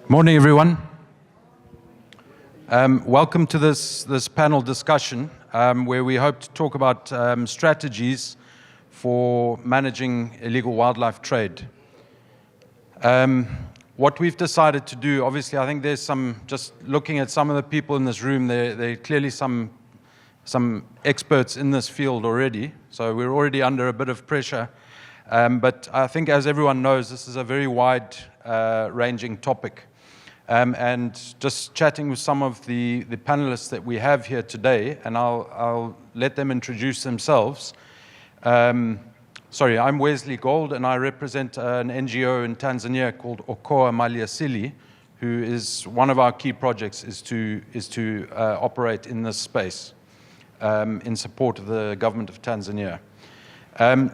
Morning, everyone. Welcome to this panel discussion where we hope to talk about strategies for managing illegal wildlife trade. What we've decided to do, obviously, I think there's some, just looking at some of the people in this room, there are clearly some experts in this field already, so we're already under a bit of pressure. But I think, as everyone knows, this is a very wide-ranging topic. And just chatting with some of the panelists that we have here today, and I'll let them introduce themselves. Sorry, I'm Wesley Gold, and I represent an NGO in Tanzania called Okoa Maliasili, who is one of our key projects is to operate in this space in support of the government of Tanzania.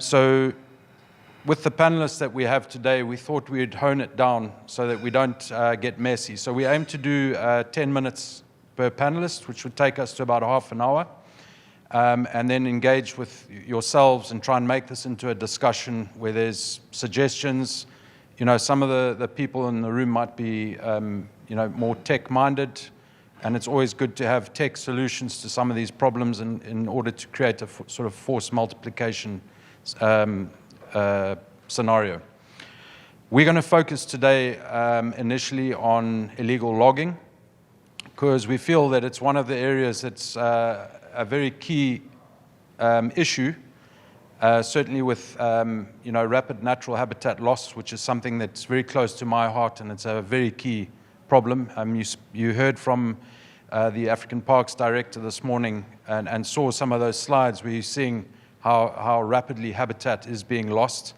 So with the panelists that we have today, we thought we'd hone it down so that we don't get messy. So we aim to do 10 minutes per panelist, which would take us to about half an hour, and then engage with yourselves and try and make this into a discussion where there's suggestions. You know, some of the people in the room might be, more tech-minded, and it's always good to have tech solutions to some of these problems in order to create a sort of force multiplication scenario. We're going to focus today initially on illegal logging, because we feel that it's one of the areas that's a very key issue, certainly with rapid natural habitat loss, which is something that's very close to my heart, and it's a very key problem. You heard from the African Parks Director this morning and saw some of those slides where you're seeing how rapidly habitat is being lost.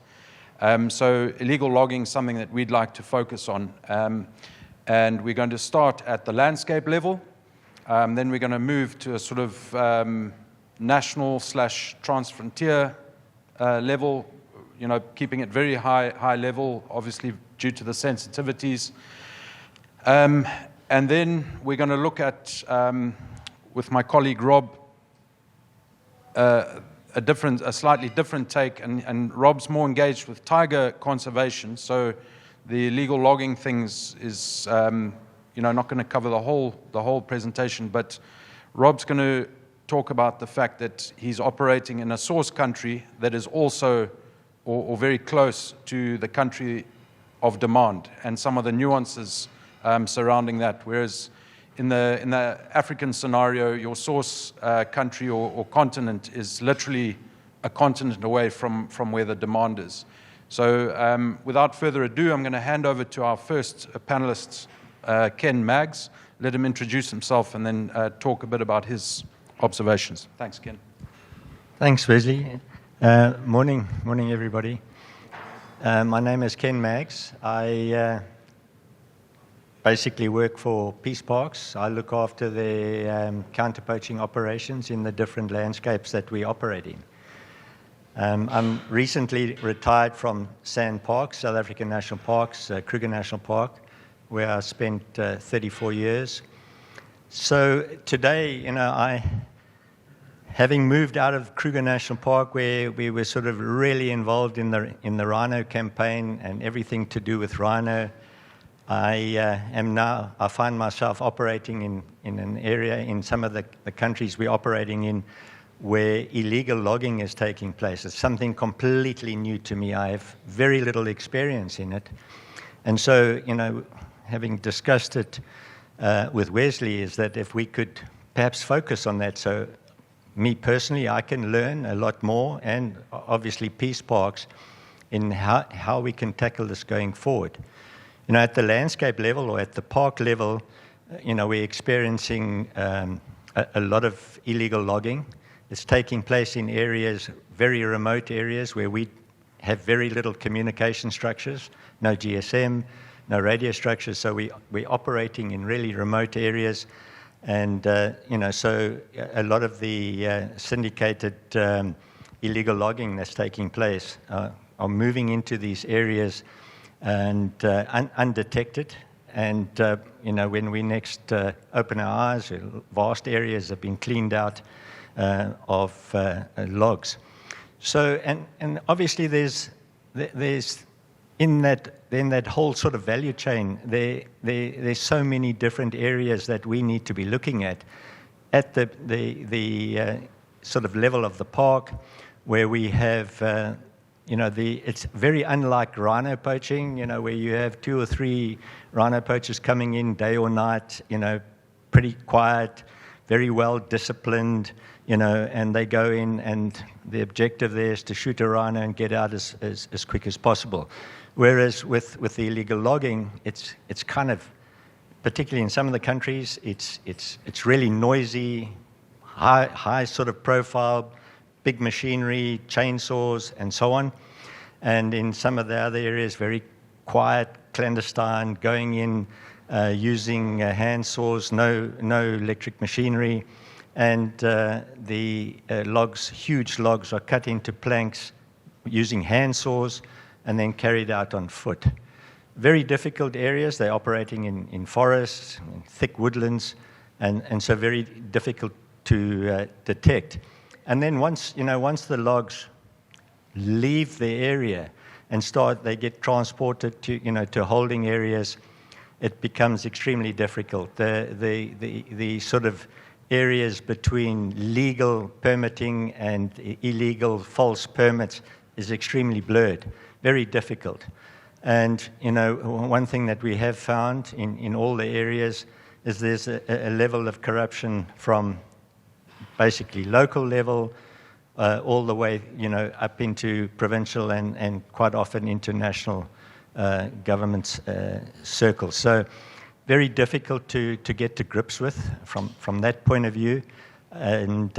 So illegal logging is something that we'd like to focus on. And we're going to start at the landscape level. Then we're going to move to a sort of national/transfrontier level, keeping it very high level, obviously due to the sensitivities. And then we're going to look at, with my colleague Rob, a slightly different take, and Rob's more engaged with tiger conservation, so the illegal logging things is not going to cover the whole presentation, but Rob's going to talk about the fact that he's operating in a source country that is also or very close to the country of demand and some of the nuances surrounding that, whereas in the African scenario, your source country or continent is literally a continent away from where the demand is. So without further ado, I'm going to hand over to our first panelist, Ken Maggs. Let him introduce himself and then talk a bit about his observations. Thanks, Ken. Thanks, Wesley. Morning, everybody. My name is Ken Maggs. I basically work for Peace Parks. I look after the counter-poaching operations in the different landscapes that we operate in. I'm recently retired from Sand Parks, South African National Parks, Kruger National Park, where I spent 34 years. So today, having moved out of Kruger National Park, where we were sort of really involved in the rhino campaign and everything to do with rhino, I find myself operating in an area in some of the countries we're operating in where illegal logging is taking place. It's something completely new to me. I have very little experience in it. And so, having discussed it with Wesley, is that if we could perhaps focus on that, so me personally, I can learn a lot more, and obviously Peace Parks, in how we can tackle this going forward. At the landscape level or at the park level, we're experiencing a lot of illegal logging. It's taking place in areas, very remote areas, where we have very little communication structures, no GSM, no radio structures, so we're operating in really remote areas. And, so a lot of the syndicated illegal logging that's taking place are moving into these areas and undetected. And, when we next open our eyes, vast areas have been cleaned out of logs. So, and obviously there's in that whole sort of value chain, there's so many different areas that we need to be looking at the sort of level of the park, where we have, it's very unlike rhino poaching, where you have 2 or 3 rhino poachers coming in day or night, pretty quiet, very well disciplined, and they go in, and the objective there is to shoot a rhino and get out as quick as possible. Whereas with the illegal logging, it's kind of, particularly in some of the countries, it's really noisy, high sort of profile, big machinery, chainsaws, and so on. And in some of the other areas, very quiet, clandestine, going in, using hand saws, no electric machinery, and the logs, huge logs, are cut into planks using hand saws and then carried out on foot. Very difficult areas. They're operating in forests, in thick woodlands, and so very difficult to detect. And then once the logs leave the area and they get transported to holding areas, it becomes extremely difficult. The sort of areas between legal permitting and illegal false permits is extremely blurred, very difficult. And one thing that we have found in all the areas is there's a level of corruption from basically local level all the way up into provincial and quite often international government circles. So very difficult to get to grips with from that point of view. And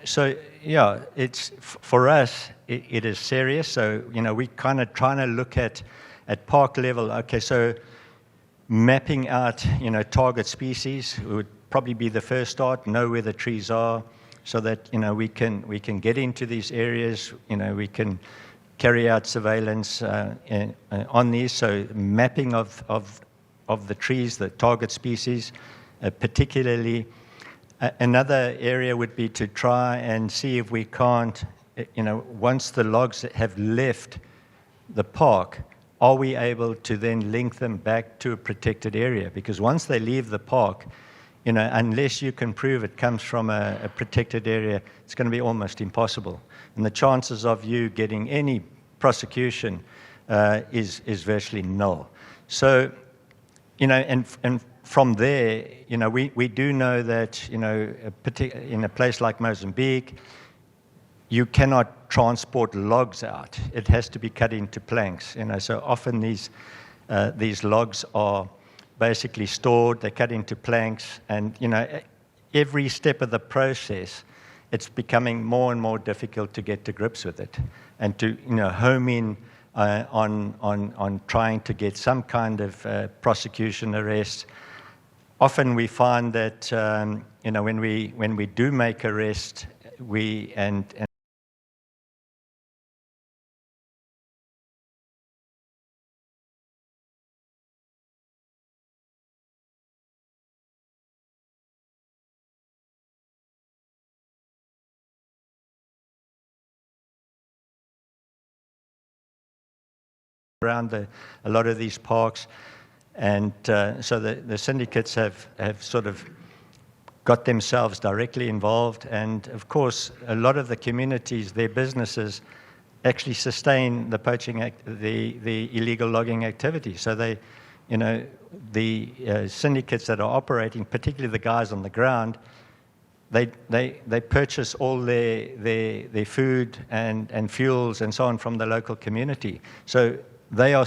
so, yeah, it's for us, it is serious. So, we kind of trying to look at park level. Okay, so mapping out, target species would probably be the first start. Know where the trees are, so that we can get into these areas. We can carry out surveillance on these. So mapping of the trees, the target species, particularly. Another area would be to try and see if we can't, once the logs have left the park, are we able to then link them back to a protected area? Because once they leave the park, unless you can prove it comes from a protected area, it's going to be almost impossible. And the chances of you getting any prosecution is virtually null. So, and from there, we do know that, in a place like Mozambique, you cannot transport logs out. It has to be cut into planks. So often these logs are basically stored. They're cut into planks, and every step of the process, it's becoming more and more difficult to get to grips with it, and to home in on trying to get some kind of prosecution, arrest. Often we find that when we do make arrest, and around a lot of these parks, and so the syndicates have sort of got themselves directly involved, and of course a lot of the communities, their businesses actually sustain the poaching the illegal logging activity. So they, the syndicates that are operating, particularly the guys on the ground, they purchase all their food and fuels and so on from the local community. So they are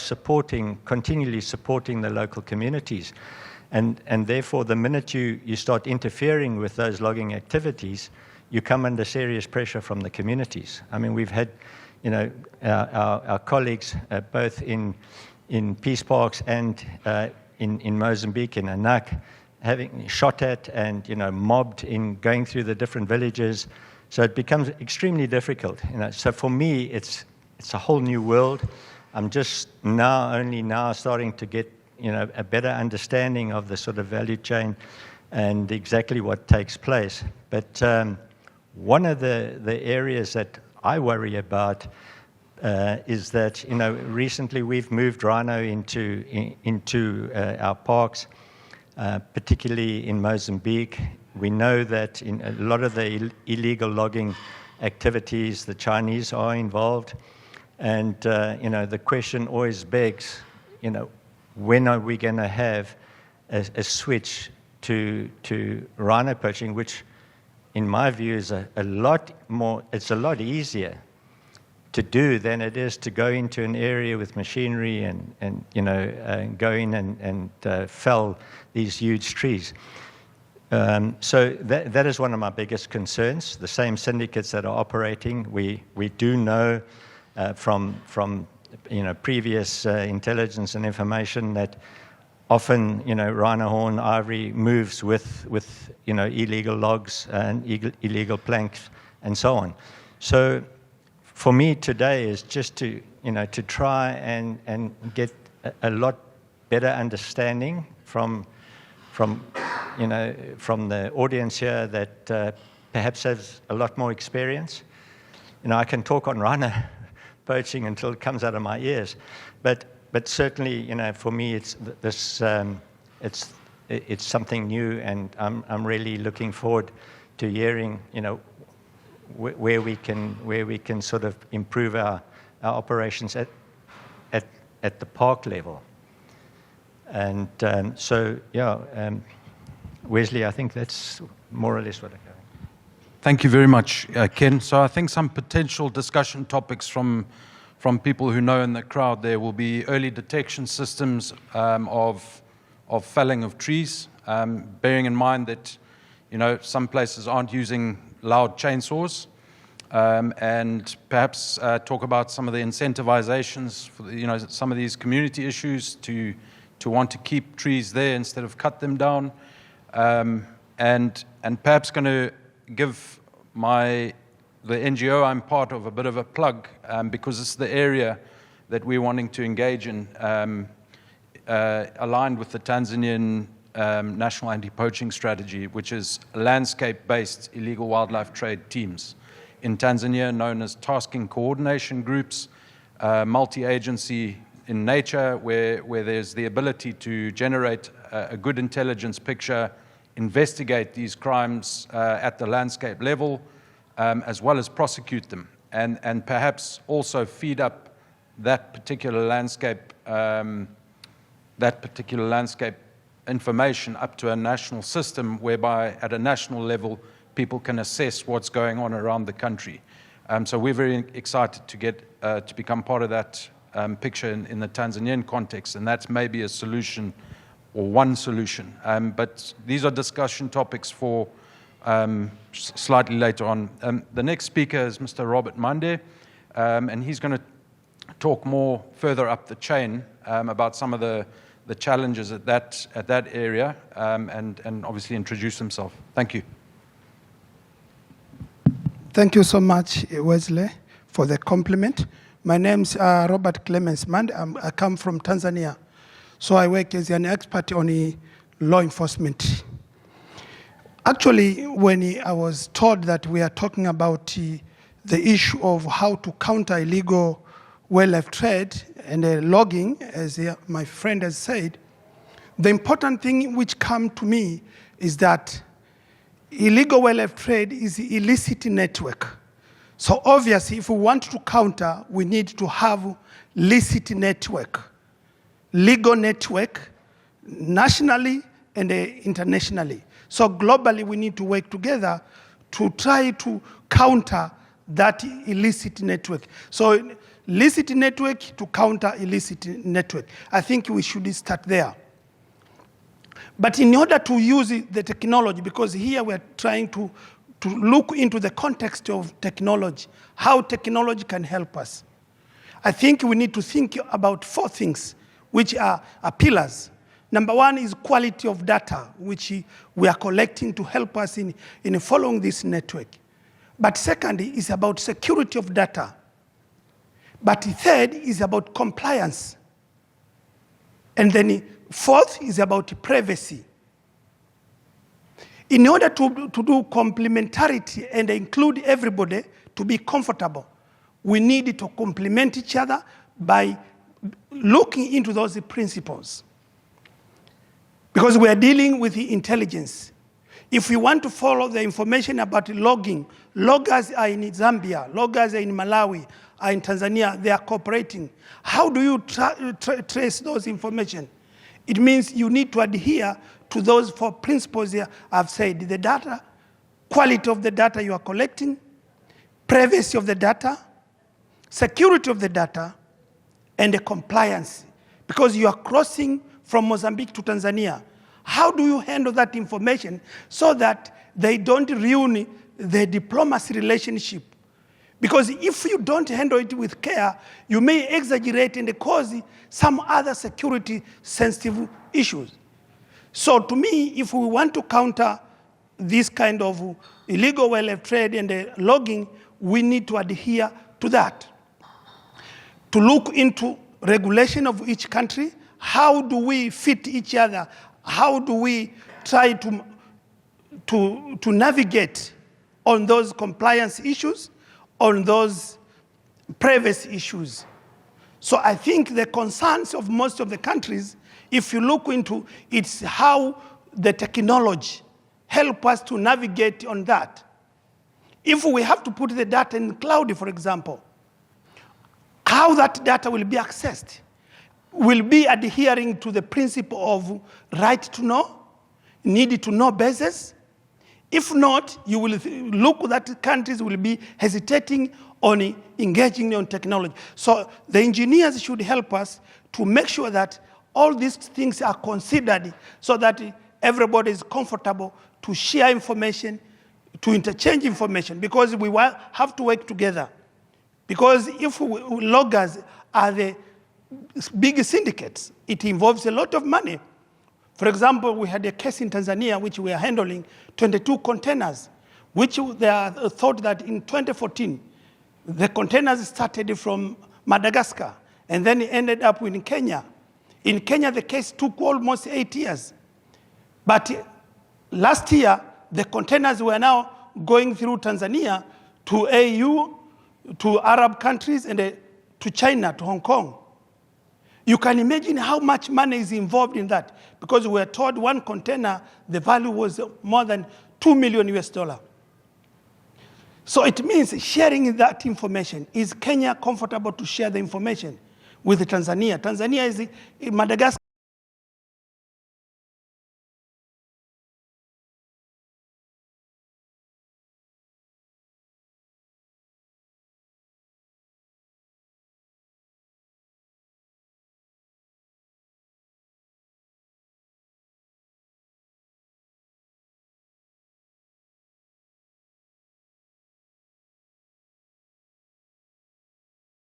continually supporting the local communities. And therefore, the minute you start interfering with those logging activities, you come under serious pressure from the communities. I mean, we've had, our colleagues both in peace parks and in Mozambique, in Anak, having shot at and mobbed in going through the different villages. So it becomes extremely difficult. So for me, it's a whole new world. I'm just only now starting to get a better understanding of the sort of value chain and exactly what takes place. But one of the areas that I worry about, is that, recently we've moved rhino into our parks, particularly in Mozambique. We know that in a lot of the illegal logging activities, the Chinese are involved. And, the question always begs, when are we going to have a switch to rhino poaching, which in my view is a lot more, it's a lot easier to do than it is to go into an area with machinery and go in and fell these huge trees. So that is one of my biggest concerns. The same syndicates that are operating, we do know from previous intelligence and information that often rhino horn ivory moves with illegal logs and illegal planks and so on. So for me today is just to try and get a lot better understanding from the audience here that perhaps has a lot more experience. I can talk on rhino poaching until it comes out of my ears, but certainly, for me, it's something new, and I'm really looking forward to hearing, where we can sort of improve our operations at the park level. And Wesley, I think that's more or less what I got. Thank you very much, Ken. So I think some potential discussion topics from people who know in the crowd there will be early detection systems of felling of trees, bearing in mind that some places aren't using loud chainsaws, and perhaps talk about some of the incentivizations for some of these community issues to want to keep trees there instead of cut them down, and perhaps going to give the NGO I'm part of a bit of a plug, because it's the area that we're wanting to engage in, aligned with the Tanzanian National Anti-Poaching Strategy, which is landscape-based illegal wildlife trade teams in Tanzania, known as tasking coordination groups, multi-agency in nature, where there's the ability to generate a good intelligence picture, investigate these crimes at the landscape level, as well as prosecute them, and perhaps also feed up that particular landscape information up to a national system, whereby at a national level people can assess what's going on around the country. So we're very excited to get to become part of that picture in the Tanzanian context, and that's maybe a solution or one solution. But these are discussion topics for slightly later on. The next speaker is Mr. Robert Mande, and he's going to talk more further up the chain about some of the challenges at that area, and obviously introduce himself. Thank you. Thank you so much, Wesley, for the compliment. My name's Robert Clemens Mande. I come from Tanzania. So I work as an expert on law enforcement. Actually, when I was told that we are talking about the issue of how to counter illegal wildlife trade and logging, as my friend has said, the important thing which come to me is that illegal wildlife trade is an illicit network. So obviously, if we want to counter, we need to have licit network, legal network, nationally and internationally. So globally, we need to work together to try to counter that illicit network. So licit network to counter illicit network. I think we should start there. But in order to use the technology, because here we're trying to look into the context of technology, how technology can help us. I think we need to think about 4 things, which are pillars. Number 1 is quality of data, which we are collecting to help us in following this network. But second is about security of data. But third is about compliance. And then 4th is about privacy. In order to do complementarity and include everybody to be comfortable, we need to complement each other by looking into those principles. Because we are dealing with the intelligence. If we want to follow the information about logging, loggers are in Zambia, loggers are in Malawi, are in Tanzania, they are cooperating. How do you trace those information? It means you need to adhere to those 4 principles here I've said. The data, quality of the data you are collecting, privacy of the data, security of the data, and the compliance. Because you are crossing from Mozambique to Tanzania. How do you handle that information so that they don't ruin the diplomacy relationship? Because if you don't handle it with care, you may exaggerate and cause some other security sensitive issues. So to me, if we want to counter this kind of illegal wildlife trade and logging, we need to adhere to that. To look into regulation of each country, how do we fit each other? How do we try to navigate on those compliance issues, on those privacy issues? So I think the concerns of most of the countries, if you look into, it's how the technology help us to navigate on that. If we have to put the data in the cloud, for example, how that data will be accessed will be adhering to the principle of right to know, need to know basis. If not, you will look that countries will be hesitating on engaging on technology. So the engineers should help us to make sure that all these things are considered so that everybody is comfortable to share information, to interchange information, because we have to work together. Because if loggers are the big syndicates, it involves a lot of money. For example, we had a case in Tanzania which we are handling, 22 containers, which they are thought that in 2014, the containers started from Madagascar and then ended up in Kenya. In Kenya, the case took almost 8 years. But last year, the containers were now going through Tanzania to AU, to Arab countries, and to China, to Hong Kong. You can imagine how much money is involved in that, because we were told one container, the value was more than $2 million US. So it means sharing that information. Is Kenya comfortable to share the information with Tanzania? Tanzania is in Madagascar.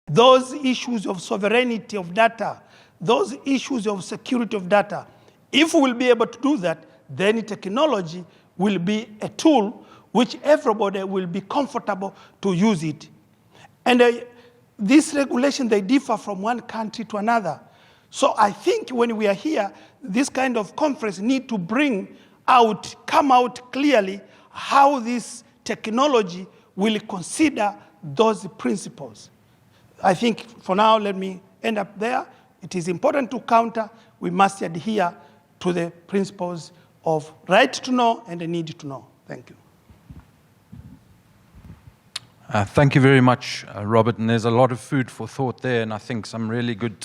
Those issues of sovereignty of data, those issues of security of data, if we will be able to do that, then technology will be a tool which everybody will be comfortable to use it. And this regulation, they differ from one country to another. So I think when we are here, this kind of conference need to come out clearly how this technology will consider those principles. I think for now, let me end up there. It is important to counter. We must adhere to the principles of right to know and the need to know. Thank you. Thank you very much, Robert. And there's a lot of food for thought there, and I think some really good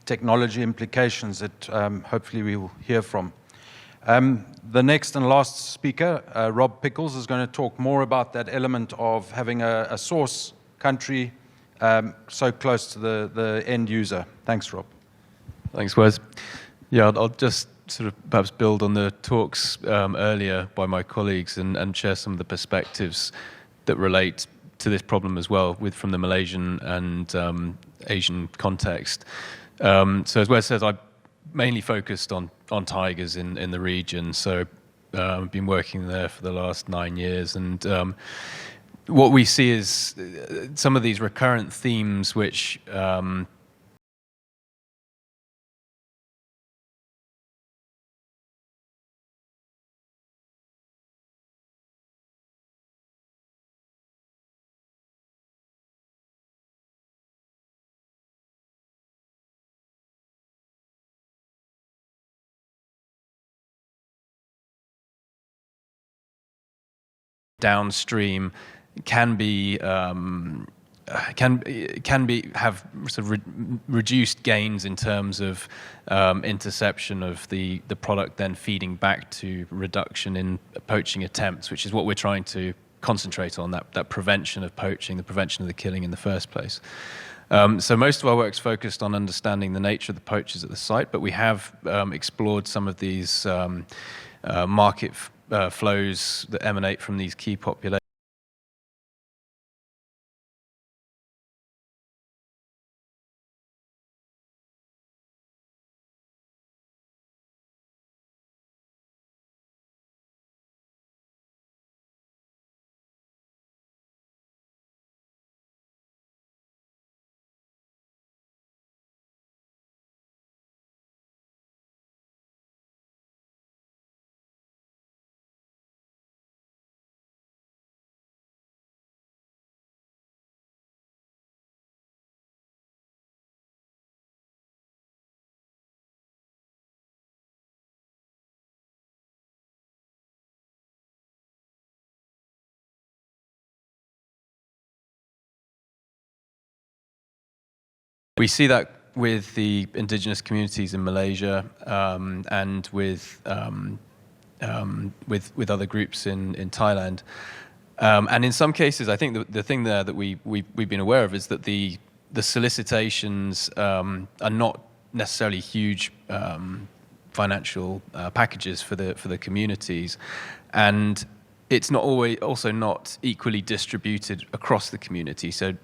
technology implications that hopefully we will hear from. The next and last speaker, Rob Pickles, is going to talk more about that element of having a source country so close to the end user. Thanks, Rob. Thanks, Wes. Yeah, I'll just sort of perhaps build on the talks earlier by my colleagues and share some of the perspectives that relate to this problem as well, from the Malaysian and Asian context. So as Wes says, I mainly focused on tigers in the region. So I've been working there for the last 9 years, and what we see is some of these recurrent themes which downstream can be have sort of reduced gains in terms of interception of the product, then feeding back to reduction in poaching attempts, which is what we're trying to concentrate on, that prevention of poaching, the prevention of the killing in the first place. So most of our work's focused on understanding the nature of the poachers at the site, but we have explored some of these market flows that emanate from these key populations. We see that with the indigenous communities in Malaysia and with other groups in Thailand. And in some cases, I think the thing there that we've been aware of is that the solicitations are not necessarily huge financial packages for the communities, and it's not always also not equally distributed across the community. So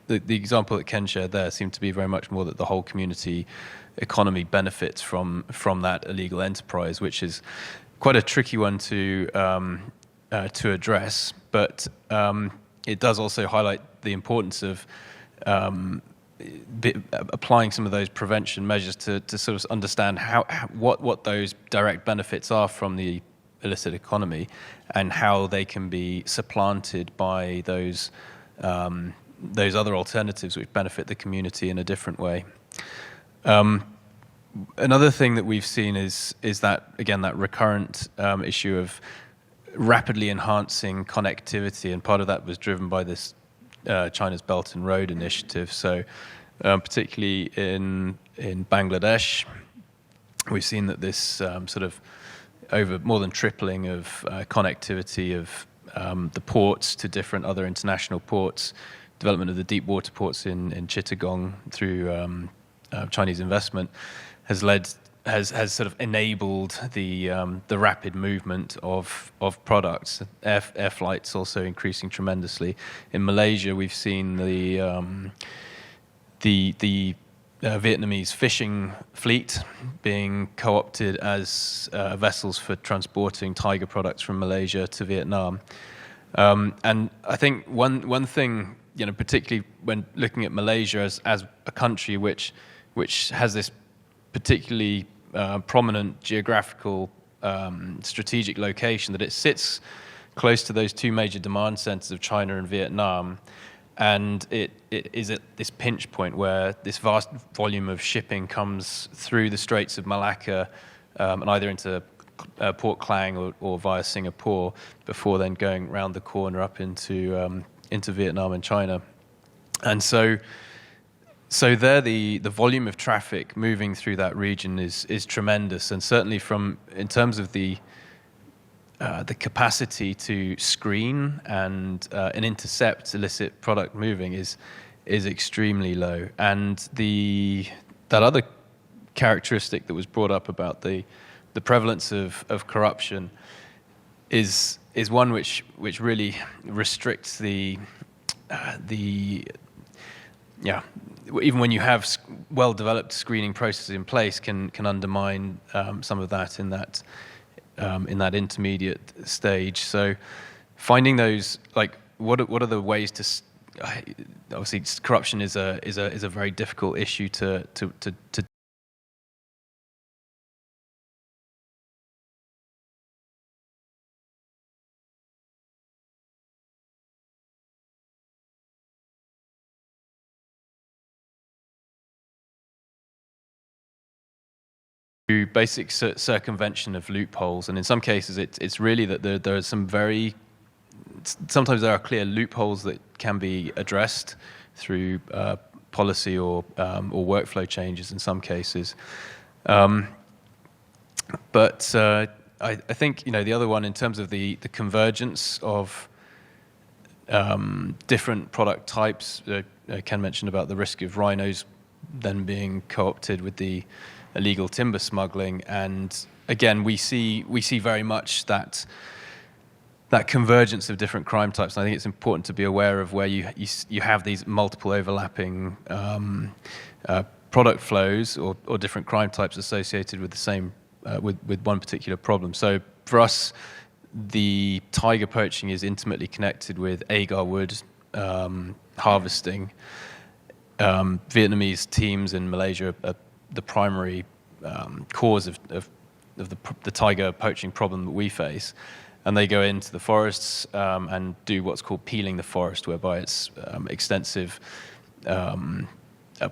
the example that Ken shared there seemed to be very much more that the whole community economy benefits from that illegal enterprise, which is quite a tricky one to address. But it does also highlight the importance of applying some of those prevention measures to sort of understand what those direct benefits are from the illicit economy and how they can be supplanted by those other alternatives which benefit the community in a different way. Another thing that we've seen is that, again, that recurrent issue of rapidly enhancing connectivity, and part of that was driven by this China's Belt and Road Initiative. So particularly in Bangladesh, we've seen that this sort of over more than tripling of connectivity of the ports to different other international ports, development of the deep water ports in Chittagong through Chinese investment has sort of enabled the rapid movement of products. Air flight's also increasing tremendously. In Malaysia, we've seen the Vietnamese fishing fleet being co-opted as vessels for transporting tiger products from Malaysia to Vietnam. And I think one thing, particularly when looking at Malaysia as a country which has this particularly prominent geographical strategic location, that it sits close to those two major demand centers of China and Vietnam, and it is at this pinch point where this vast volume of shipping comes through the Straits of Malacca and either into Port Klang or via Singapore before then going round the corner up into Vietnam and China. And so there the volume of traffic moving through that region is tremendous, and certainly in terms of the capacity to screen and intercept illicit product moving is extremely low. And that other characteristic that was brought up about the prevalence of corruption is one which really restricts even when you have well-developed screening processes in place, can undermine some of that in that intermediate stage. So finding those, what are the ways to obviously corruption is a very difficult issue to basic circumvention of loopholes, and in some cases it's really that there are some very sometimes there are clear loopholes that can be addressed through policy or workflow changes in some cases. But I think the other one in terms of the convergence of different product types. Ken mentioned about the risk of rhinos then being co-opted with the illegal timber smuggling, and again we see very much that convergence of different crime types. And I think it's important to be aware of where you have these multiple overlapping product flows or different crime types associated with the same with one particular problem. So for us, the tiger poaching is intimately connected with agar wood harvesting. Vietnamese teams in Malaysia are the primary cause of the tiger poaching problem that we face. And they go into the forests and do what's called peeling the forest, whereby it's extensive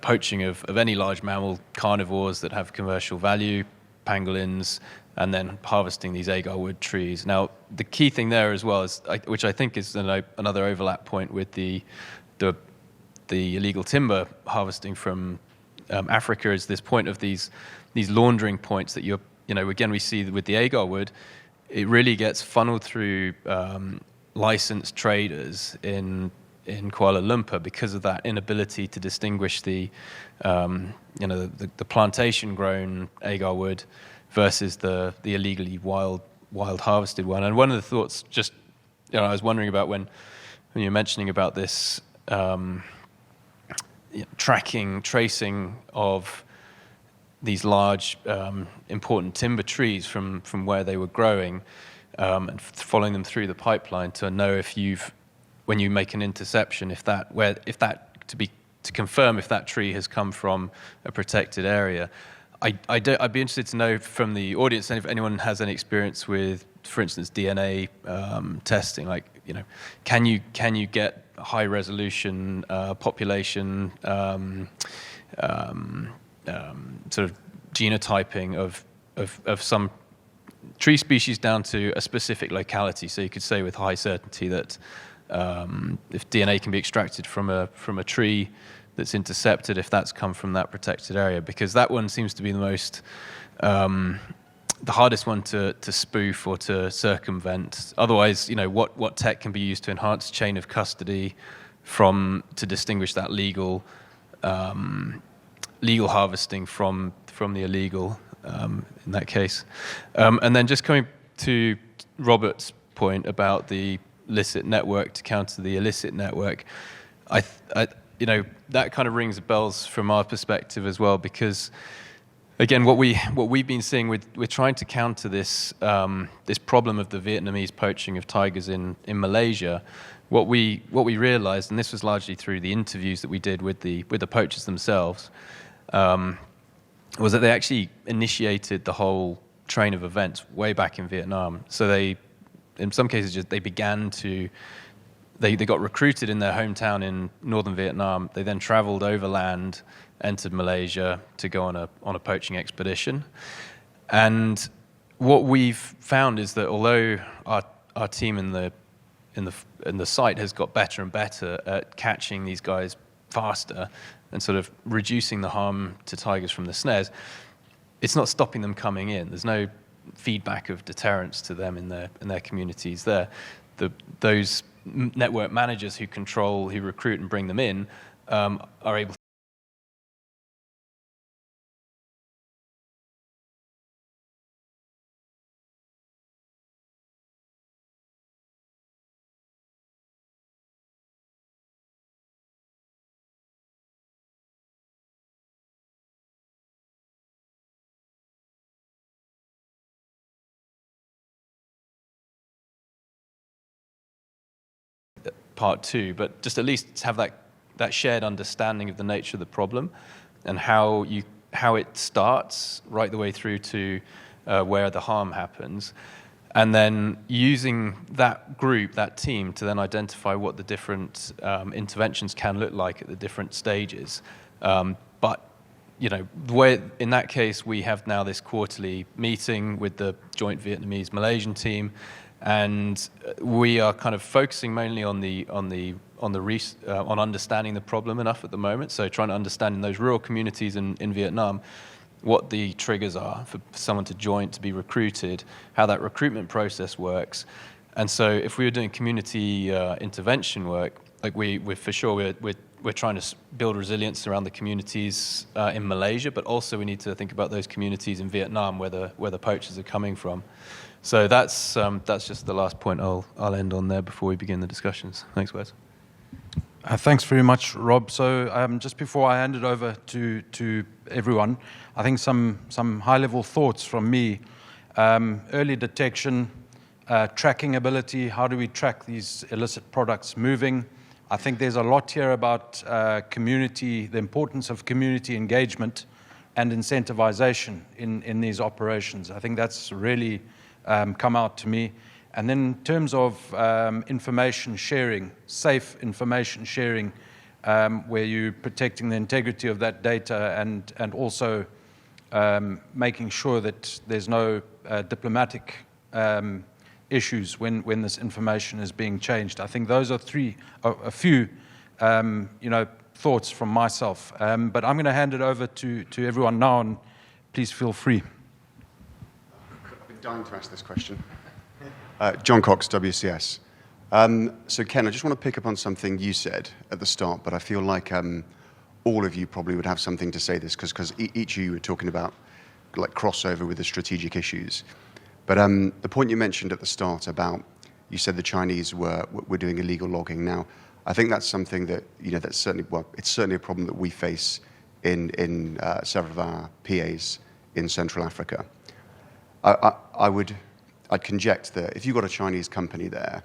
poaching of any large mammal, carnivores that have commercial value, pangolins, and then harvesting these agar wood trees. Now, the key thing there as well is, which I think is another overlap point with the illegal timber harvesting from Africa, is this point of these laundering points that again we see with the agar wood. It really gets funneled through licensed traders in Kuala Lumpur because of that inability to distinguish the plantation grown agar wood versus the illegally wild harvested one. And one of the thoughts, just I was wondering about when you were mentioning about this tracing of these large important timber trees from where they were growing and following them through the pipeline to know when you make an interception, to confirm if that tree has come from a protected area. I'd be interested to know from the audience if anyone has any experience with, for instance, DNA testing. Like, can you get high resolution population sort of genotyping of some tree species down to a specific locality? So you could say with high certainty that if DNA can be extracted from a tree that's intercepted, if that's come from that protected area, because that one seems to be the most the hardest one to spoof or to circumvent. Otherwise, what tech can be used to enhance chain of custody to distinguish that legal harvesting from the illegal in that case. And then just coming to Robert's point about the licit network to counter the illicit network, that kind of rings bells from our perspective as well, because again, what we've been seeing we're trying to counter this problem of the Vietnamese poaching of tigers in Malaysia. What we realized, and this was largely through the interviews that we did with the poachers themselves, was that they actually initiated the whole train of events way back in Vietnam. So they, in some cases, they got recruited in their hometown in northern Vietnam. They then traveled overland, entered Malaysia to go on a poaching expedition. And what we've found is that although our team in the site has got better and better at catching these guys faster and sort of reducing the harm to tigers from the snares, it's not stopping them coming in. There's no feedback of deterrence to them in their communities there. Those network managers who recruit and bring them in are able to part two, but just at least have that shared understanding of the nature of the problem and how it starts right the way through to where the harm happens, and then using that group, that team, to then identify what the different interventions can look like at the different stages. But in that case, we have now this quarterly meeting with the joint Vietnamese-Malaysian team, And we are kind of focusing mainly on understanding the problem enough at the moment. So trying to understand in those rural communities in Vietnam what the triggers are for someone to join, to be recruited, how that recruitment process works. And so if we were doing community intervention work, like we're for sure we're trying to build resilience around the communities in Malaysia, but also we need to think about those communities in Vietnam where the poachers are coming from. So that's just the last point I'll end on there before we begin the discussions. Thanks, Wes. Thanks very much, Rob. So just before I hand it over to everyone, I think some high-level thoughts from me. Early detection, tracking ability, how do we track these illicit products moving? I think there's a lot here about community, the importance of community engagement and incentivization in these operations. I think that's really come out to me. And then in terms of information sharing, safe information sharing, where you're protecting the integrity of that data and also making sure that there's no diplomatic issues when this information is being changed. I think those are a few thoughts from myself. But I'm going to hand it over to everyone now, and please feel free. I've been dying to ask this question. John Cox, WCS. So Ken, I just want to pick up on something you said at the start, but I feel like all of you probably would have something to say this because each of you were talking about like crossover with the strategic issues. But the point you mentioned at the start about, you said the Chinese were doing illegal logging. Now, I think that's something that, that's certainly, well, it's certainly a problem that we face in several of our PAs in Central Africa. I'd conject that if you've got a Chinese company there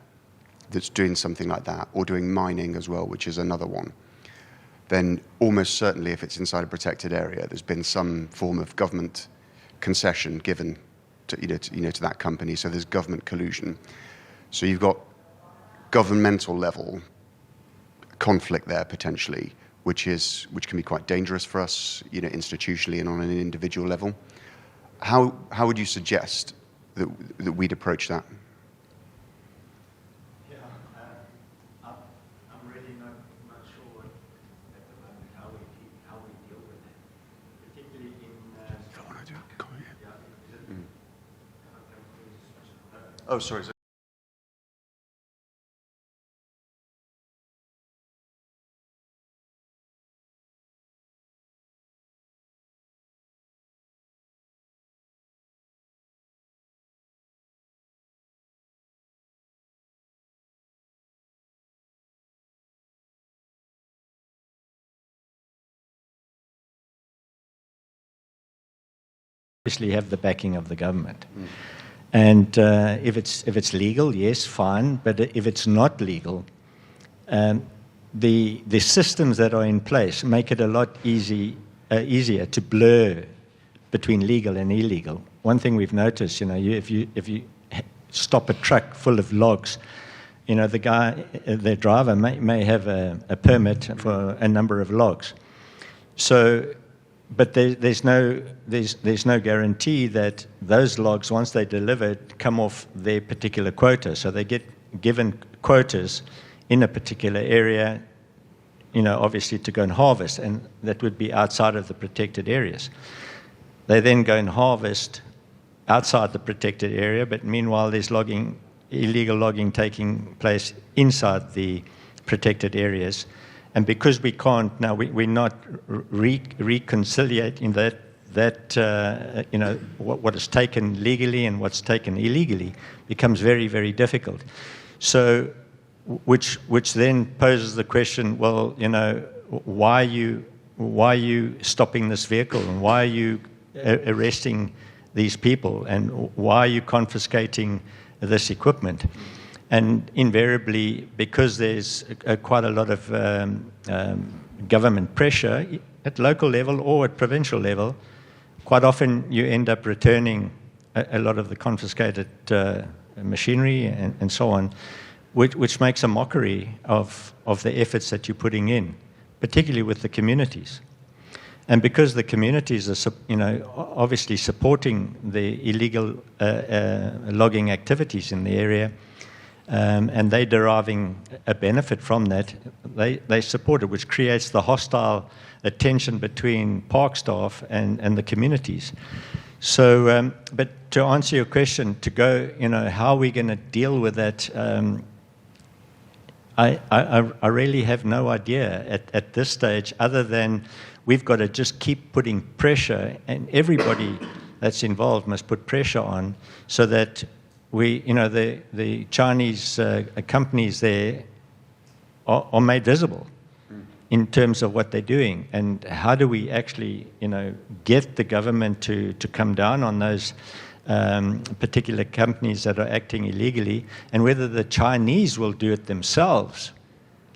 that's doing something like that, or doing mining as well, which is another one, then almost certainly if it's inside a protected area, there's been some form of government concession given to that company, so there's government collusion. So you've got governmental level conflict there potentially, which can be quite dangerous for us, institutionally and on an individual level. How would you suggest that we'd approach that? Yeah, I'm really not sure at the moment how we deal with that, particularly in. If I want to do it, oh, sorry. Obviously have the backing of the government. And if it's legal, yes, fine. But if it's not legal, the systems that are in place make it a lot easier to blur between legal and illegal. One thing we've noticed, if you stop a truck full of logs, the driver may have a permit for a number of logs. So. But there's no guarantee that those logs, once they're delivered, come off their particular quota. So they get given quotas in a particular area, obviously to go and harvest, and that would be outside of the protected areas. They then go and harvest outside the protected area, but meanwhile there's illegal logging taking place inside the protected areas. And because we can't now, we're not reconciliating what is taken legally and what's taken illegally becomes very, very difficult. So, which then poses the question: well, why are you stopping this vehicle, and why are you arresting these people, and why are you confiscating this equipment? And invariably, because there's quite a lot of government pressure at local level or at provincial level, quite often you end up returning a lot of the confiscated machinery and so on, which makes a mockery of the efforts that you're putting in, particularly with the communities. And because the communities are, obviously supporting the illegal logging activities in the area, and they're deriving a benefit from that, they support it, which creates the hostile tension between park staff and the communities. So, but to answer your question, to go, how are we going to deal with that? I really have no idea at this stage, other than we've got to just keep putting pressure, and everybody that's involved must put pressure on, so that the Chinese companies there are made visible in terms of what they're doing. And how do we actually, get the government to come down on those particular companies that are acting illegally, and whether the Chinese will do it themselves.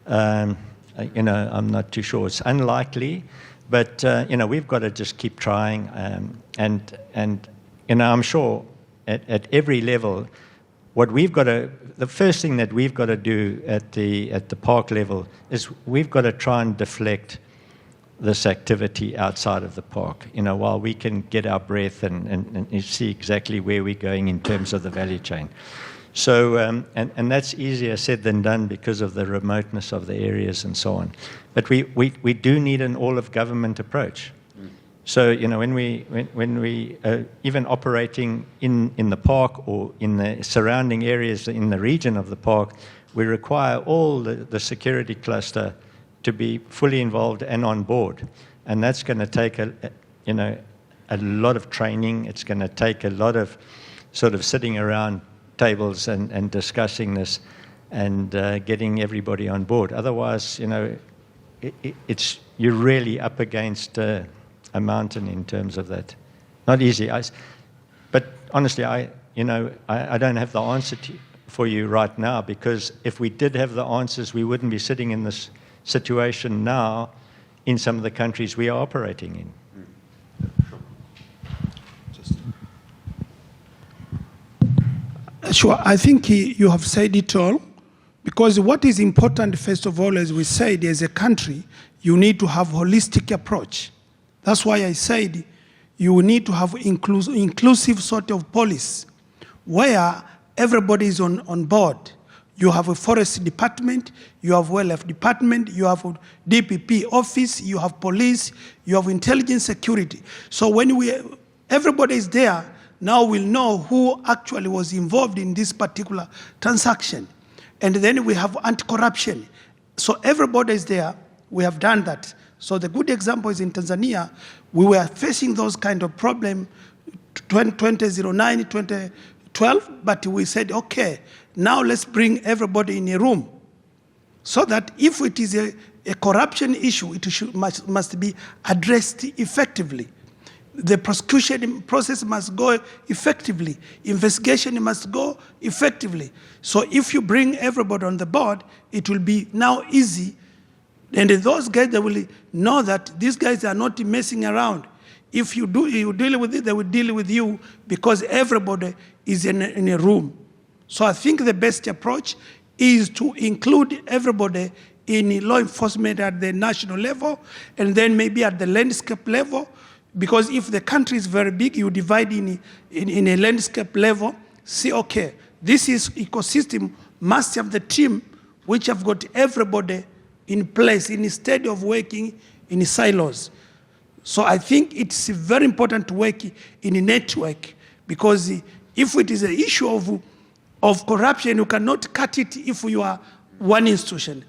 I'm not too sure. It's unlikely, but we've got to just keep trying, and I'm sure at every level, the first thing that we've got to do at the park level is we've got to try and deflect this activity outside of the park, while we can get our breath and see exactly where we're going in terms of the value chain. So, and that's easier said than done because of the remoteness of the areas and so on. But we do need an all-of-government approach. So, when we even operating in the park or in the surrounding areas in the region of the park, we require all the security cluster to be fully involved and on board. And that's going to take a lot of training. It's going to take a lot of sort of sitting around tables and discussing this and getting everybody on board. Otherwise, you're really up against a mountain in terms of that. Not easy. But honestly, I don't have the answer for you right now, because if we did have the answers, we wouldn't be sitting in this situation now in some of the countries we are operating in. Sure, I think you have said it all, because what is important, first of all, as we said, as a country, you need to have a holistic approach. That's why I said you need to have inclusive sort of policy where everybody is on board. You have a forest department, you have wildlife department, you have a DPP office, you have police, you have intelligence security. So when everybody is there, now we'll know who actually was involved in this particular transaction. And then we have anti-corruption. So everybody is there, we have done that. So the good example is in Tanzania, we were facing those kind of problems 2009, 2012, but we said, okay, now let's bring everybody in a room, so that if it is a corruption issue, it must be addressed effectively. The prosecution process must go effectively. Investigation must go effectively. So if you bring everybody on the board, it will be now easy. And those guys, they will know that these guys are not messing around. If you deal with it, they will deal with you, because everybody is in a room. So I think the best approach is to include everybody in law enforcement at the national level, and then maybe at the landscape level, because if the country is very big, you divide in a landscape level, see, okay, this is ecosystem, must have the team which have got everybody in place instead of working in silos. So I think it's very important to work in a network, because if it is an issue of corruption, you cannot cut it if you are one institution.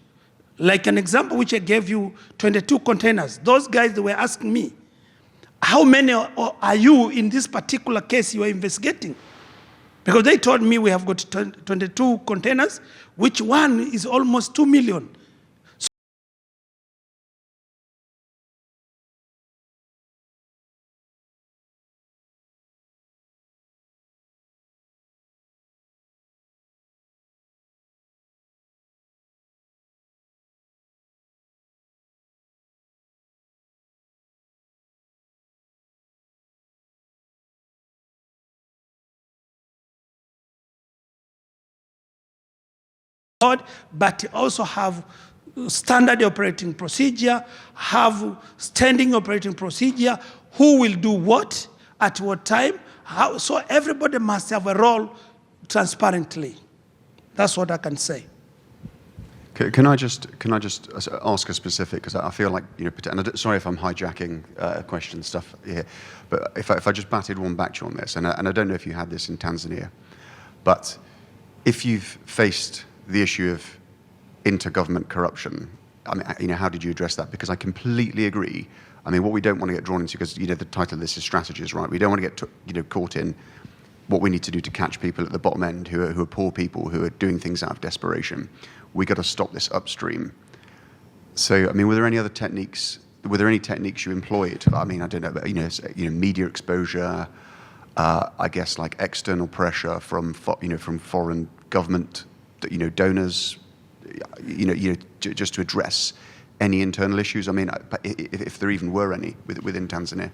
Like an example which I gave you, 22 containers. Those guys, they were asking me, how many are you in this particular case you are investigating? Because they told me we have got 22 containers, which one is almost 2 million. But also have standard operating procedure, have standing operating procedure, who will do what, at what time, how, so everybody must have a role transparently. That's what I can say. Can I just ask a specific, because I feel like, and sorry if I'm hijacking question stuff here, but if I just batted one back to you on this, and I don't know if you had this in Tanzania, but if you've faced the issue of intergovernment corruption, I mean, how did you address that? Because I completely agree. I mean, what we don't want to get drawn into, because the title of this is strategies, right? We don't want to get caught in what we need to do to catch people at the bottom end who are poor people who are doing things out of desperation. We got to stop this upstream. So, I mean, were there any other techniques? Were there any techniques you employed? I mean, I don't know, but, media exposure, I guess, like external pressure from foreign government, donors, just to address any internal issues. I mean, if there even were any within Tanzania.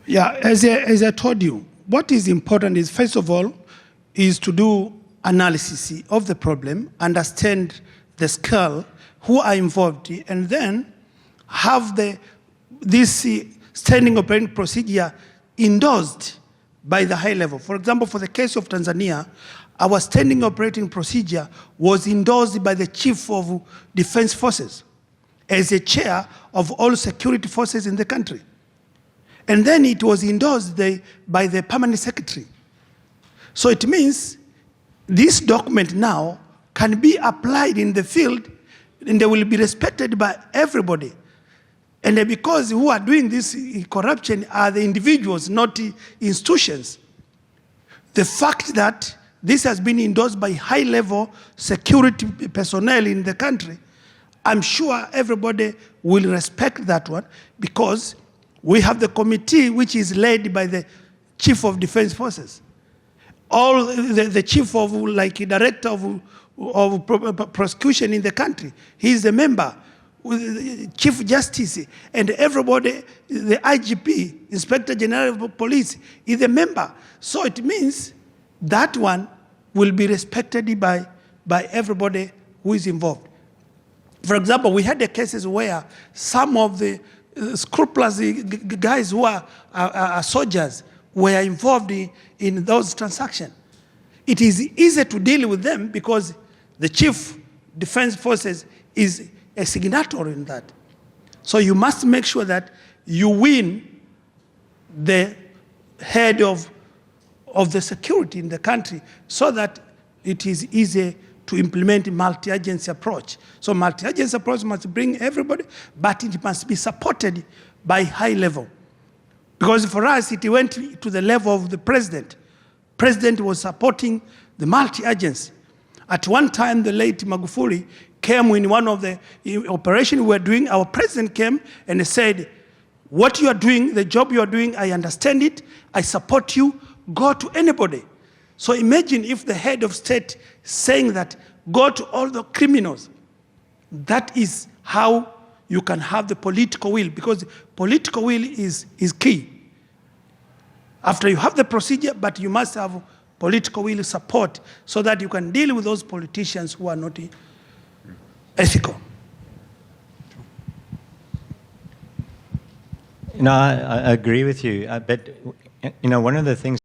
Yeah, as I told you, what is important is, first of all, is to do analysis of the problem, understand the scale, who are involved, and then have this standing operating procedure endorsed by the high level. For example, for the case of Tanzania, our standing operating procedure was endorsed by the Chief of Defense Forces as a chair of all security forces in the country. And then it was endorsed by the Permanent Secretary. So it means this document now can be applied in the field, and they will be respected by everybody. And because who are doing this corruption are the individuals, not the institutions. The fact that this has been endorsed by high-level security personnel in the country, I'm sure everybody will respect that one, because we have the committee which is led by the Chief of Defense Forces. All the chief of, director of prosecution in the country, he is a member. Chief Justice, and everybody, the IGP, Inspector General of Police, is a member. So it means that one will be respected by everybody who is involved. For example, we had the cases where some of the scrupulous guys who are soldiers were involved in those transactions. It is easy to deal with them because the Chief Defense Forces is a signatory in that. So you must make sure that you win the head of the security in the country so that it is easy to implement a multi-agency approach. So multi-agency approach must bring everybody, but it must be supported by high level. Because for us, it went to the level of the president. President was supporting the multi-agency. At one time, the late Magufuli came in one of the operations we were doing. Our president came and said, what you are doing, the job you are doing, I understand it, I support you, go to anybody. So imagine if the head of state saying that, go to all the criminals. That is how you can have the political will, because political will is key. After you have the procedure, but you must have political will support so that you can deal with those politicians who are not ethical. I agree with you, but one of the things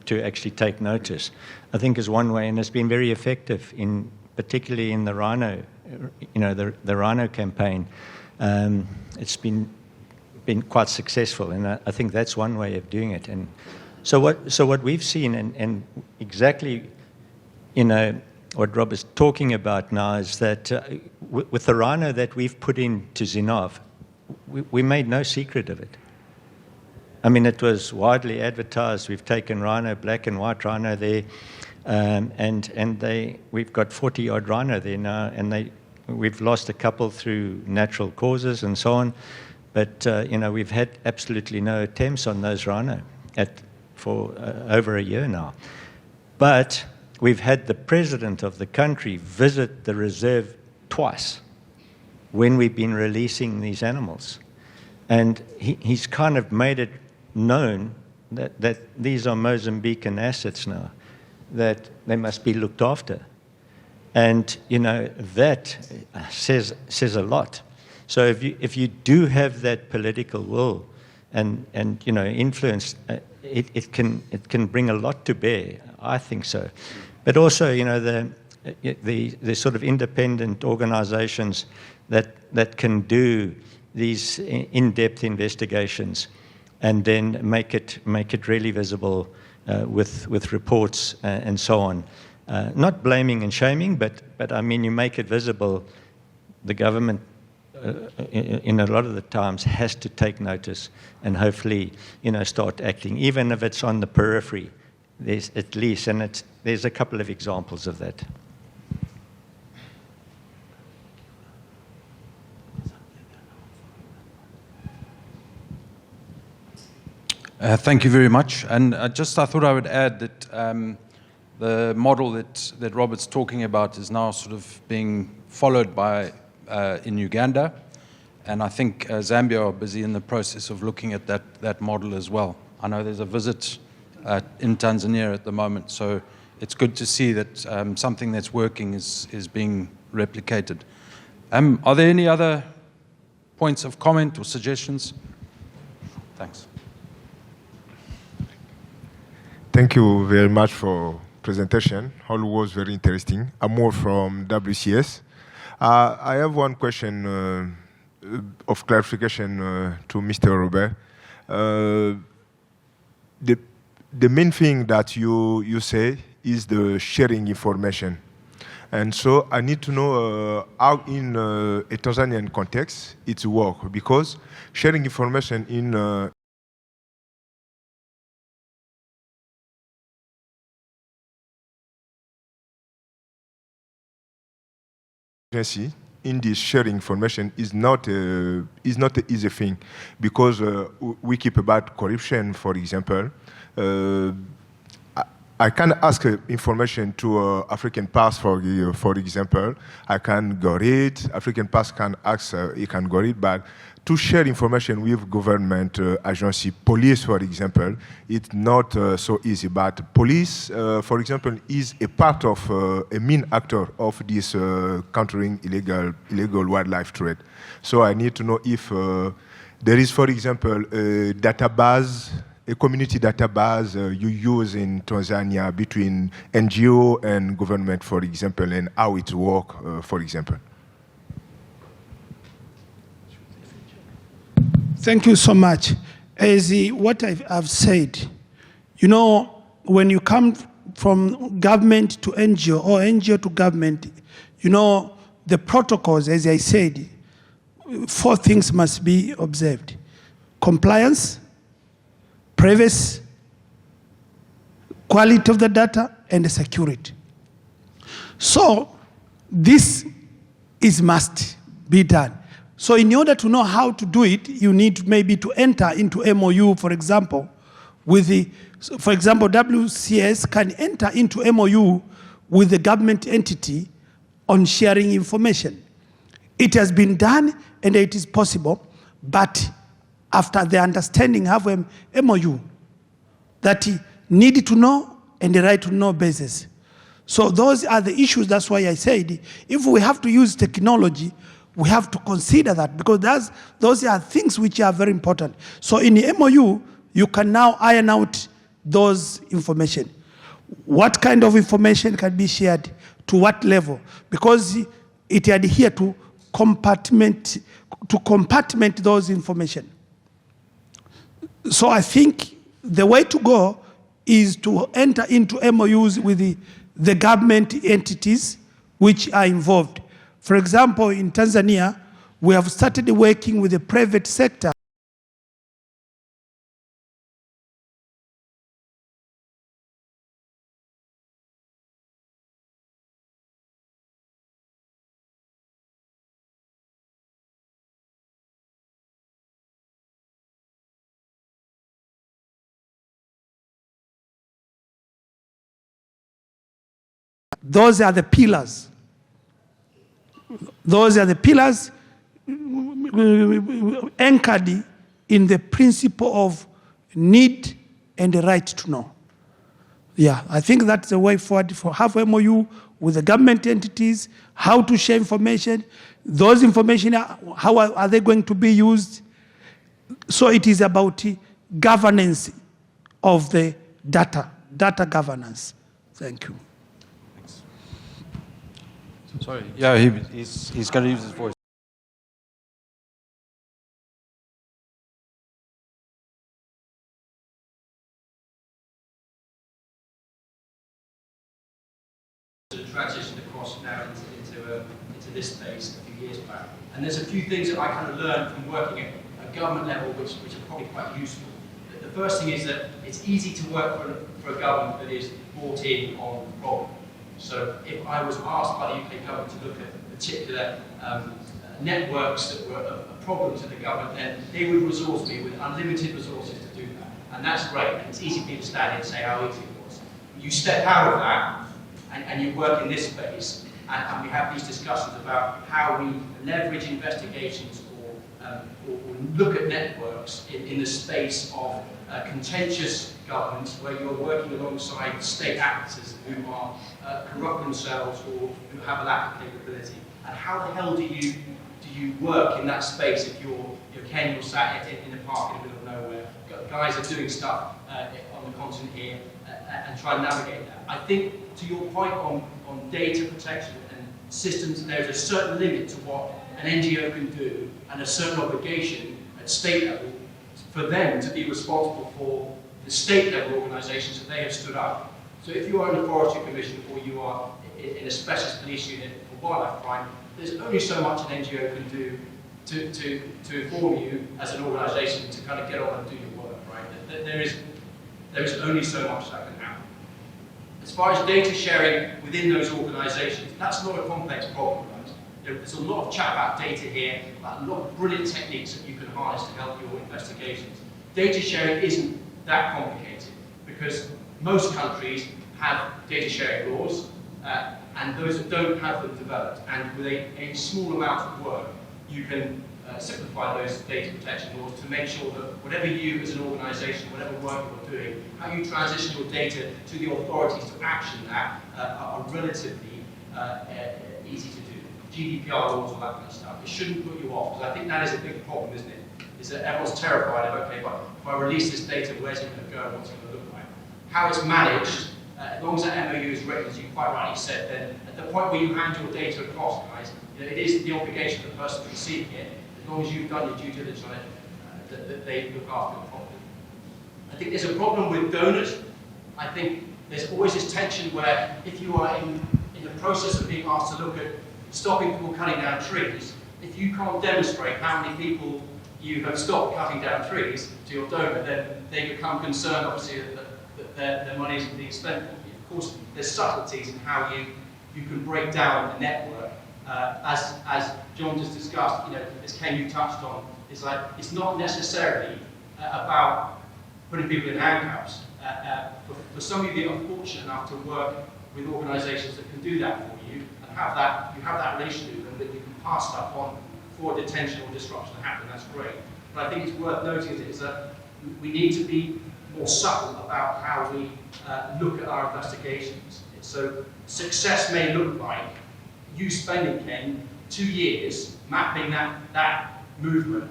to actually take notice, I think is one way, and it's been very effective particularly in the rhino, the rhino campaign. It's been quite successful, and I think that's one way of doing it. And so what we've seen, and exactly, what Rob is talking about now is that with the rhino that we've put into Zinov, we made no secret of it. I mean, it was widely advertised. We've taken rhino, black and white rhino there, we've got 40-odd rhino there now, and we've lost a couple through natural causes and so on. But we've had absolutely no attempts on those rhino for over a year now. But we've had the president of the country visit the reserve twice when we've been releasing these animals. And he's kind of made it known that these are Mozambican assets now, that they must be looked after. And, that says a lot. So if you do have that political will and influence, it can bring a lot to bear. I think so. But also, the sort of independent organizations that can do these in-depth investigations and then make it really visible with reports and so on. Not blaming and shaming, but I mean, you make it visible. The government, in a lot of the times, has to take notice and hopefully, start acting, even if it's on the periphery. There's at least, and there's a couple of examples of that. Thank you very much. And I thought I would add that the model that Robert's talking about is now sort of being followed by in Uganda. And I think Zambia are busy in the process of looking at that model as well. I know there's a visit in Tanzania at the moment, so it's good to see that something that's working is being replicated. Are there any other points of comment or suggestions? Thanks. Thank you very much for presentation. All was very interesting. I'm more from WCS. I have one question of clarification to Mr. Robert. The main thing that you say is the sharing information. And so I need to know how in a Tanzanian context it works, because sharing information in in this sharing information is not an easy thing, because we keep about corruption, for example. I can ask information to African Pass, for example. I can go read. African Pass can ask, he can go read, but to share information with government agency, police, for example, it's not so easy. But police, for example, is a part of a main actor of this countering illegal wildlife trade. So I need to know if there is, for example, a database, a community database you use in Tanzania between NGO and government, for example, and how it works, for example. Thank you so much. As what I've said, when you come from government to NGO or NGO to government, the protocols, as I said, 4 things must be observed: compliance, privacy, quality of the data, and the security. So this must be done. So in order to know how to do it, you need maybe to enter into MOU, for example, for example, WCS can enter into MOU with the government entity on sharing information. It has been done and it is possible, but after the understanding have a MOU that need to know and the right to know basis. So those are the issues. That's why I said, if we have to use technology, we have to consider that, because those are things which are very important. So in the MOU, you can now iron out those information. What kind of information can be shared, to what level? Because it adhere to compartment those information. So I think the way to go is to enter into MOUs with the government entities which are involved. For example, in Tanzania, we have started working with the private sector Those are the pillars. Those are the pillars anchored in the principle of need and the right to know. Yeah, I think that's the way forward for have MOU with the government entities, how to share information, those information, how are they going to be used? So it is about governance of the data governance. Thank you. Sorry, yeah, he's going to use his voice. Transitioned across now into this space a few years back. And there's a few things that I kind of learned from working at a government level which are probably quite useful. The first thing is that it's easy to work for a government that is bought in on the problem. So if I was asked by the UK government to look at particular networks that were a problem to the government, then they would resource me with unlimited resources to do that. And that's great. And it's easy for me to stand here and say how easy it was. You step out of that, and you work in this space, and we have these discussions about how we leverage investigations or look at networks in the space of contentious governments where you're working alongside state actors who are corrupt themselves or who have a lack of capability. And how the hell do you work in that space if you're Ken, you're sat in a park in the middle of nowhere, guys are doing stuff on the continent here, and try and navigate that. I think, to your point on data protection and systems, there's a certain limit to what an NGO can do and a certain obligation at state level for them to be responsible for the state level organisations that they have stood up. So if you are in the Forestry Commission or you are in a specialist police unit for wildlife crime, there's only so much an NGO can do to inform you as an organisation to kind of get on and do your work, right? There is only so much that can happen. As far as data sharing within those organisations, that's not a complex problem, right? There's a lot of chat about data here, about a lot of brilliant techniques that you can harness to help your investigations. Data sharing isn't that complicated because most countries have data sharing laws, and those that don't have them developed. And with a small amount of work, you can simplify those data protection laws to make sure that whatever you as an organisation, whatever work you're doing, how you transition your data to the authorities to action that are relatively easy to do. GDPR laws, all that kind of stuff. It shouldn't put you off, because I think that is a big problem, isn't it? Is that everyone's terrified of, okay, but if I release this data, where's it going to go, what's it going to look like? How it's managed, as long as that MOU is written, as you quite rightly said, then at the point where you hand your data across, guys, it is the obligation of the person receiving it, as long as you've done your due diligence on it, that they look after it properly. I think there's a problem with donors. I think there's always this tension where if you are in the process of being asked to look at stopping people cutting down trees, if you can't demonstrate how many people you have stopped cutting down trees to your donor, then they become concerned, obviously, that their money isn't being spent. Of course, there's subtleties in how you can break down a network. As John just discussed, as Ken you touched on, it's not necessarily about putting people in handcuffs. For some of you that are fortunate enough to work with organisations that can do that for you and you have that relationship with them, that you can pass stuff on before detention or disruption happen, that's great. But I think it's worth noting is that we need to be more subtle about how we look at our investigations. So success may look like you spending, Ken, 2 years mapping that movement,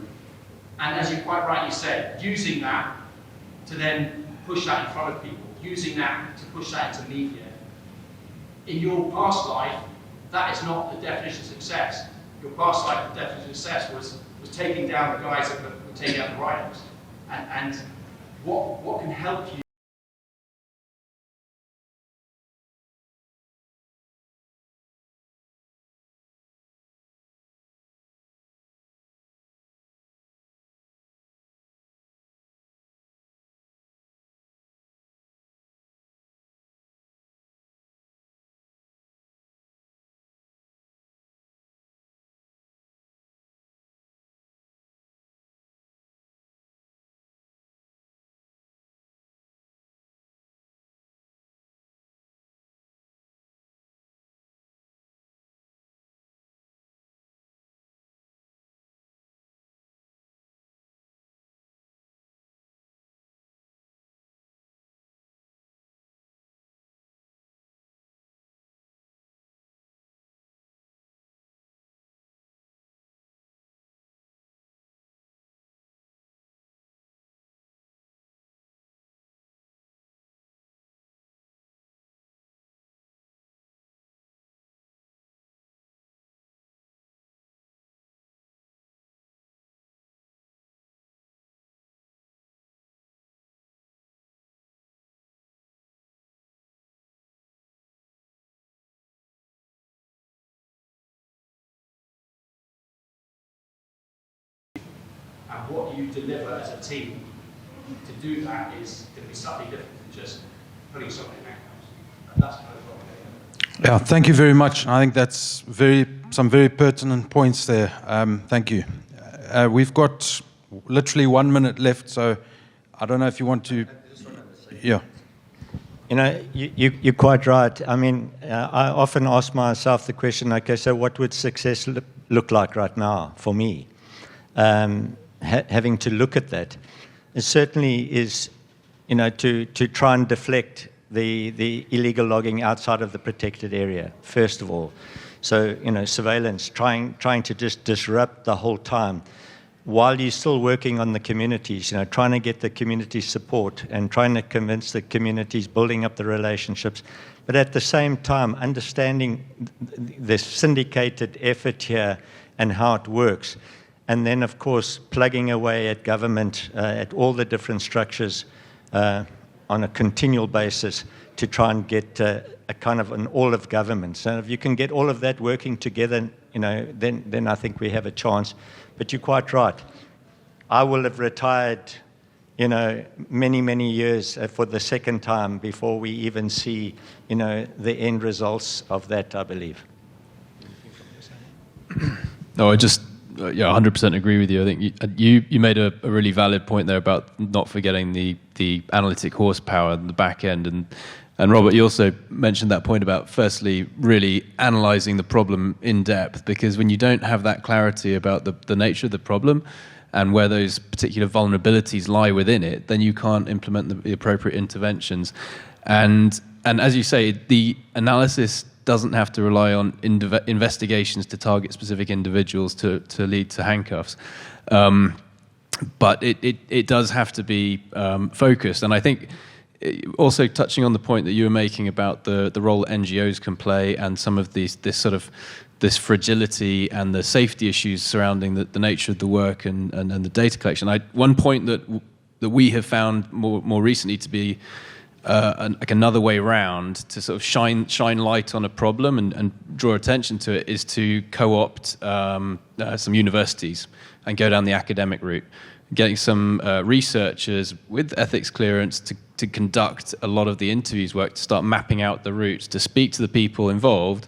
and as you quite rightly said, using that to then push that in front of people, using that to push that into media. In your past life, that is not the definition of success. Your past life, the definition of success was taking down the guys that were taking out the rhinos. And what can help you and what you deliver as a team to do that is going to be slightly different than just putting something in handcuffs. And that's kind of what I'm getting at. Yeah, thank you very much. I think that's some very pertinent points there. Thank you. We've got literally 1 minute left, so I don't know if you want to. Yeah. You know, you're quite right. I mean, I often ask myself the question, okay, so what would success look like right now for me? Having to look at that. It certainly is, you know, to try and deflect the illegal logging outside of the protected area, first of all. So, you know, surveillance, trying to just disrupt the whole time, while you're still working on the communities, you know, trying to get the community support and trying to convince the communities, building up the relationships, but at the same time, understanding the syndicated effort here and how it works. And then, of course, plugging away at government, at all the different structures on a continual basis to try and get a kind of an all of government. So if you can get all of that working together, you know, then I think we have a chance. But you're quite right. I will have retired, you know, many years for the second time before we even see, you know, the end results of that, I believe. No, I just, 100% agree with you. I think you made a really valid point there about not forgetting the analytic horsepower and the back end. And Robert, you also mentioned that point about, firstly, really analyzing the problem in depth, because when you don't have that clarity about the nature of the problem and where those particular vulnerabilities lie within it, then you can't implement the appropriate interventions. And as you say, the analysis doesn't have to rely on investigations to target specific individuals to lead to handcuffs. But it does have to be focused. And I think also touching on the point that you were making about the role that NGOs can play and some of this fragility and the safety issues surrounding the nature of the work and the data collection. One point that we have found more recently to be like another way round to sort of shine light on a problem and draw attention to it is to co-opt some universities and go down the academic route, getting some researchers with ethics clearance to conduct a lot of the interviews work, to start mapping out the routes, to speak to the people involved.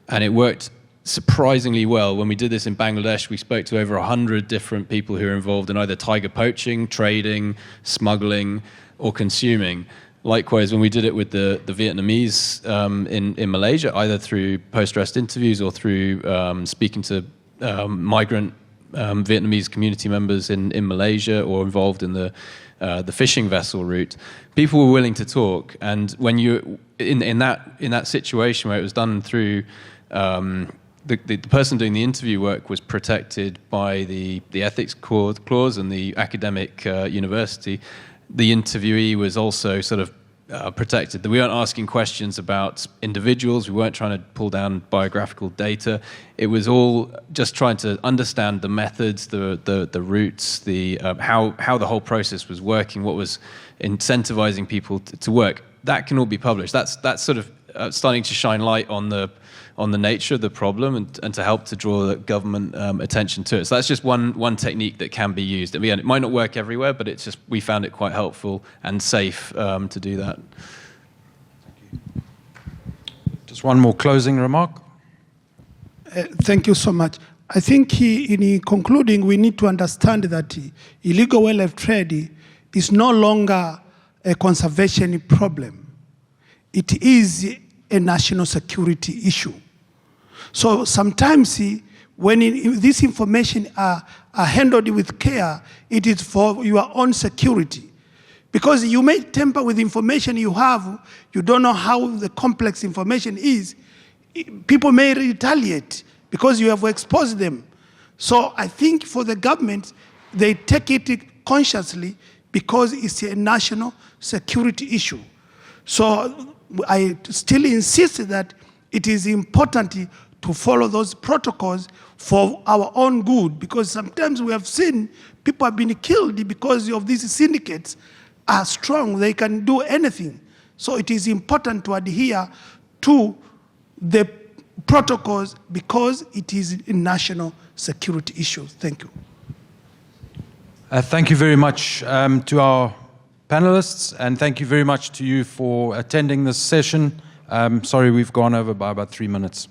And it worked surprisingly well. When we did this in Bangladesh, we spoke to over 100 different people who are involved in either tiger poaching, trading, smuggling, or consuming. Likewise, when we did it with the Vietnamese in Malaysia, either through post-arrest interviews or through speaking to migrant Vietnamese community members in Malaysia or involved in the fishing vessel route, people were willing to talk. And when you in that situation where it was done through the person doing the interview work was protected by the ethics clause and the academic university, the interviewee was also sort of protected. That we weren't asking questions about individuals. We weren't trying to pull down biographical data. It was all just trying to understand the methods, the routes, how the whole process was working, what was incentivizing people to work. That can all be published. That's sort of starting to shine light on the nature of the problem and to help to draw the government attention to it. So that's just one technique that can be used. Again, it might not work everywhere, but it's just we found it quite helpful and safe to do that. Thank you. Just one more closing remark. Thank you so much. I think in concluding, we need to understand that illegal wildlife trade is no longer a conservation problem. It is a national security issue. So sometimes when this information are handled with care, it is for your own security. Because you may tamper with information you have, you don't know how the complex information is, people may retaliate because you have exposed them. So I think for the government, they take it consciously because it's a national security issue. So I still insist that it is important to follow those protocols for our own good, because sometimes we have seen people have been killed because of these syndicates are strong, they can do anything. So it is important to adhere to the protocols because it is a national security issue. Thank you. Thank you very much to our panelists, and thank you very much to you for attending this session. Sorry, we've gone over by about 3 minutes.